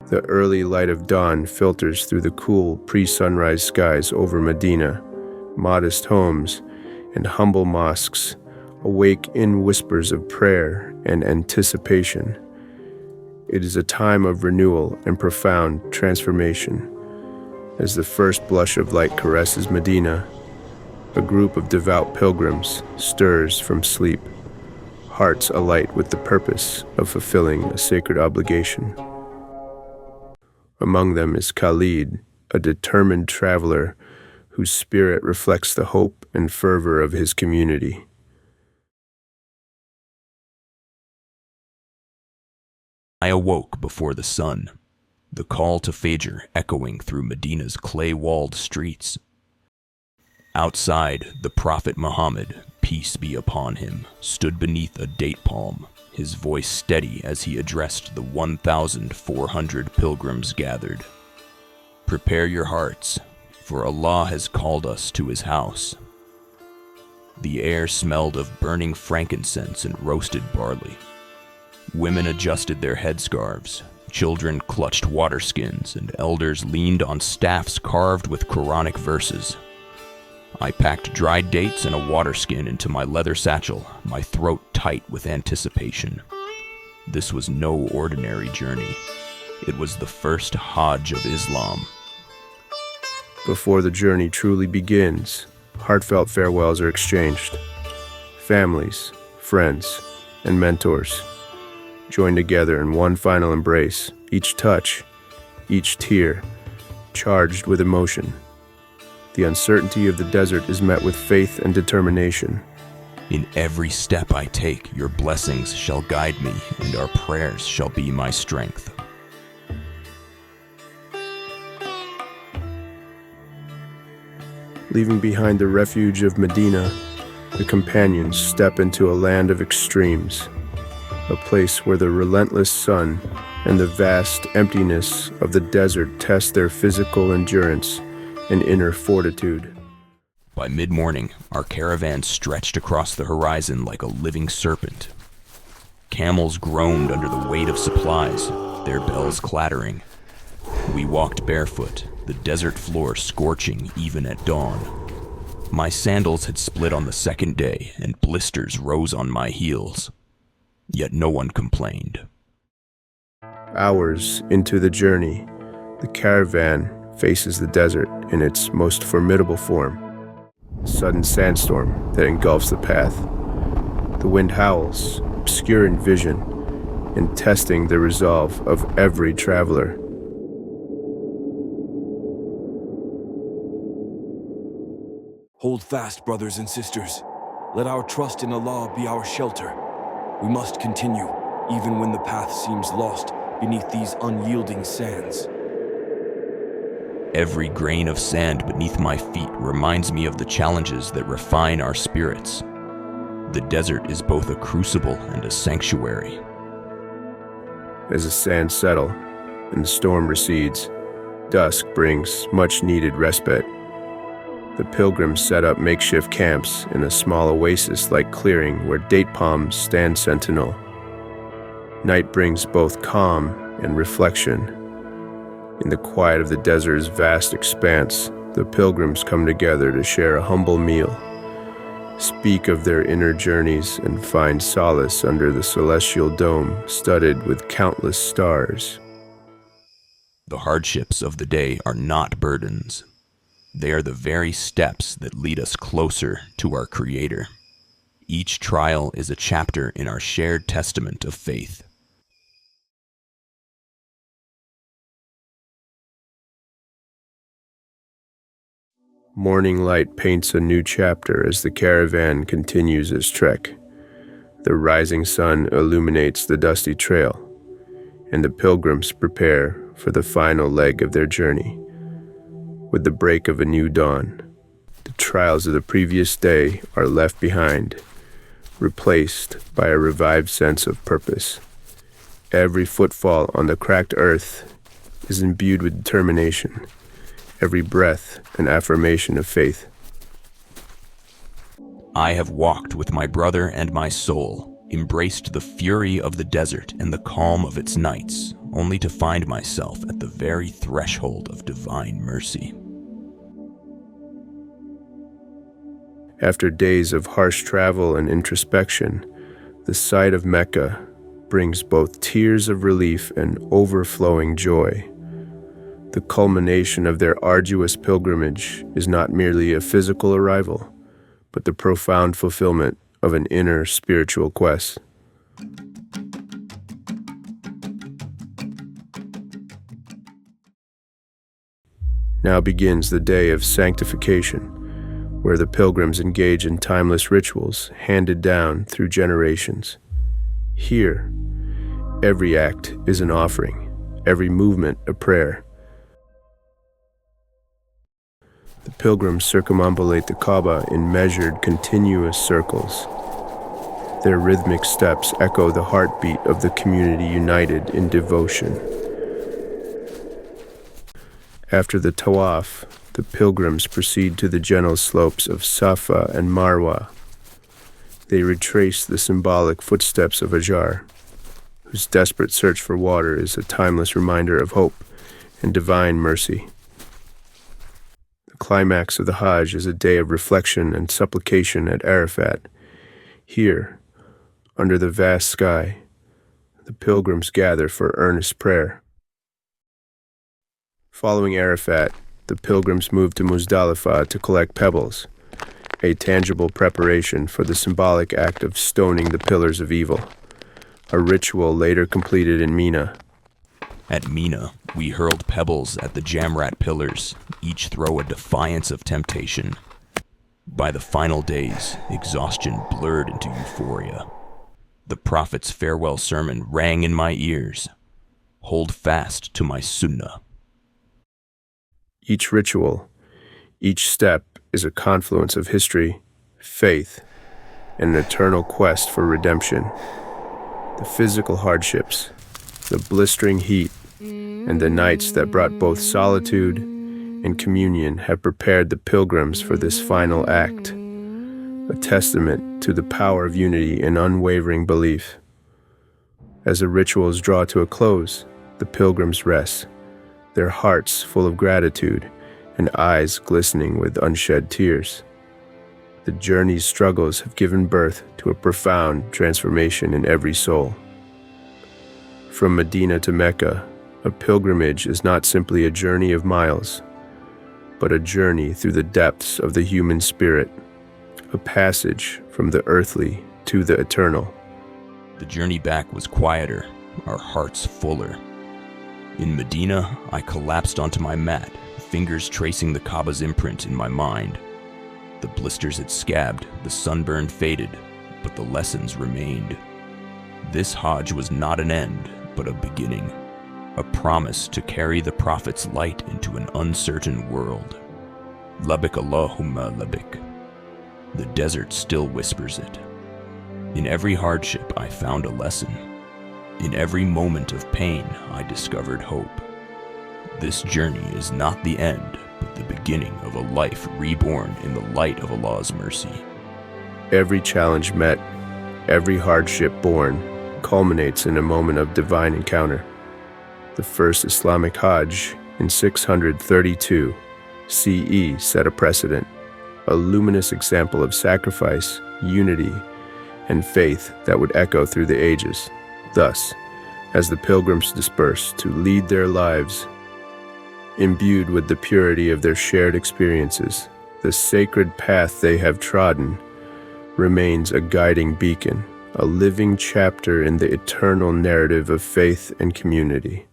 The early light of dawn filters through the cool pre-sunrise skies over Medina. Modest homes and humble mosques awake in whispers of prayer and anticipation. It is a time of renewal and profound transformation. As the first blush of light caresses Medina, a group of devout pilgrims stirs from sleep, hearts alight with the purpose of fulfilling a sacred obligation. Among them is Khalid, a determined traveler whose spirit reflects the hope and fervor of his community. I awoke before the sun, the call to Fajr echoing through Medina's clay-walled streets. Outside, the Prophet Muhammad, peace be upon him, stood beneath a date palm, his voice steady as he addressed the 1,400 pilgrims gathered. Prepare your hearts, for Allah has called us to his house. The air smelled of burning frankincense and roasted barley. Women adjusted their headscarves, children clutched water skins, and elders leaned on staffs carved with Quranic verses. I packed dried dates and a water skin into my leather satchel, my throat tight with anticipation. This was no ordinary journey. It was the first Hajj of Islam. Before the journey truly begins, heartfelt farewells are exchanged. Families, friends, and mentors join together in one final embrace, each touch, each tear, charged with emotion. The uncertainty of the desert is met with faith and determination. In every step I take, your blessings shall guide me, and our prayers shall be my strength. Leaving behind the refuge of Medina, the companions step into a land of extremes, a place where the relentless sun and the vast emptiness of the desert test their physical endurance and inner fortitude. By mid-morning, our caravan stretched across the horizon like a living serpent. Camels groaned under the weight of supplies, their bells clattering. We walked barefoot, the desert floor scorching even at dawn. My sandals had split on the second day, and blisters rose on my heels. Yet no one complained. Hours into the journey, the caravan faces the desert in its most formidable form. A sudden sandstorm that engulfs the path. The wind howls, obscuring vision, and testing the resolve of every traveler. Hold fast, brothers and sisters. Let our trust in Allah be our shelter. We must continue, even when the path seems lost beneath these unyielding sands. Every grain of sand beneath my feet reminds me of the challenges that refine our spirits. The desert is both a crucible and a sanctuary. As the sands settle and the storm recedes, dusk brings much-needed respite. The pilgrims set up makeshift camps in a small oasis-like clearing where date palms stand sentinel. Night brings both calm and reflection. In the quiet of the desert's vast expanse, the pilgrims come together to share a humble meal, speak of their inner journeys, and find solace under the celestial dome studded with countless stars. The hardships of the day are not burdens. They are the very steps that lead us closer to our Creator. Each trial is a chapter in our shared testament of faith. Morning light paints a new chapter as the caravan continues its trek. The rising sun illuminates the dusty trail, and the pilgrims prepare for the final leg of their journey. With the break of a new dawn, the trials of the previous day are left behind, replaced by a revived sense of purpose. Every footfall on the cracked earth is imbued with determination, every breath an affirmation of faith. I have walked with my brother and my soul, embraced the fury of the desert and the calm of its nights, only to find myself at the very threshold of divine mercy. After days of harsh travel and introspection, the sight of Mecca brings both tears of relief and overflowing joy. The culmination of their arduous pilgrimage is not merely a physical arrival, but the profound fulfillment of an inner spiritual quest. Now begins the day of sanctification, where the pilgrims engage in timeless rituals handed down through generations. Here, every act is an offering, every movement a prayer. The pilgrims circumambulate the Kaaba in measured, continuous circles. Their rhythmic steps echo the heartbeat of the community united in devotion. After the Tawaf, the pilgrims proceed to the gentle slopes of Safa and Marwa. They retrace the symbolic footsteps of Hajar, whose desperate search for water is a timeless reminder of hope and divine mercy. The climax of the Hajj is a day of reflection and supplication at Arafat. Here, under the vast sky, the pilgrims gather for earnest prayer. Following Arafat, the pilgrims move to Muzdalifah to collect pebbles, a tangible preparation for the symbolic act of stoning the pillars of evil, a ritual later completed in Mina. At Mina, we hurled pebbles at the Jamrat pillars, each throw a defiance of temptation. By the final days, exhaustion blurred into euphoria. The Prophet's farewell sermon rang in my ears. Hold fast to my sunnah. Each ritual, each step is a confluence of history, faith, and an eternal quest for redemption. The physical hardships, the blistering heat, and the nights that brought both solitude and communion have prepared the pilgrims for this final act, a testament to the power of unity and unwavering belief. As the rituals draw to a close, the pilgrims rest, their hearts full of gratitude and eyes glistening with unshed tears. The journey's struggles have given birth to a profound transformation in every soul. From Medina to Mecca, a pilgrimage is not simply a journey of miles, but a journey through the depths of the human spirit, a passage from the earthly to the eternal. The journey back was quieter, our hearts fuller. In Medina, I collapsed onto my mat, fingers tracing the Kaaba's imprint in my mind. The blisters had scabbed, the sunburn faded, but the lessons remained. This Hajj was not an end, but a beginning, a promise to carry the Prophet's light into an uncertain world. Labik Allahumma labik. The desert still whispers it. In every hardship, I found a lesson. In every moment of pain, I discovered hope. This journey is not the end, but the beginning of a life reborn in the light of Allah's mercy. Every challenge met, every hardship borne, culminates in a moment of divine encounter. The first Islamic Hajj in 632 CE set a precedent, a luminous example of sacrifice, unity, and faith that would echo through the ages. Thus, as the pilgrims disperse to lead their lives, imbued with the purity of their shared experiences, the sacred path they have trodden remains a guiding beacon, a living chapter in the eternal narrative of faith and community.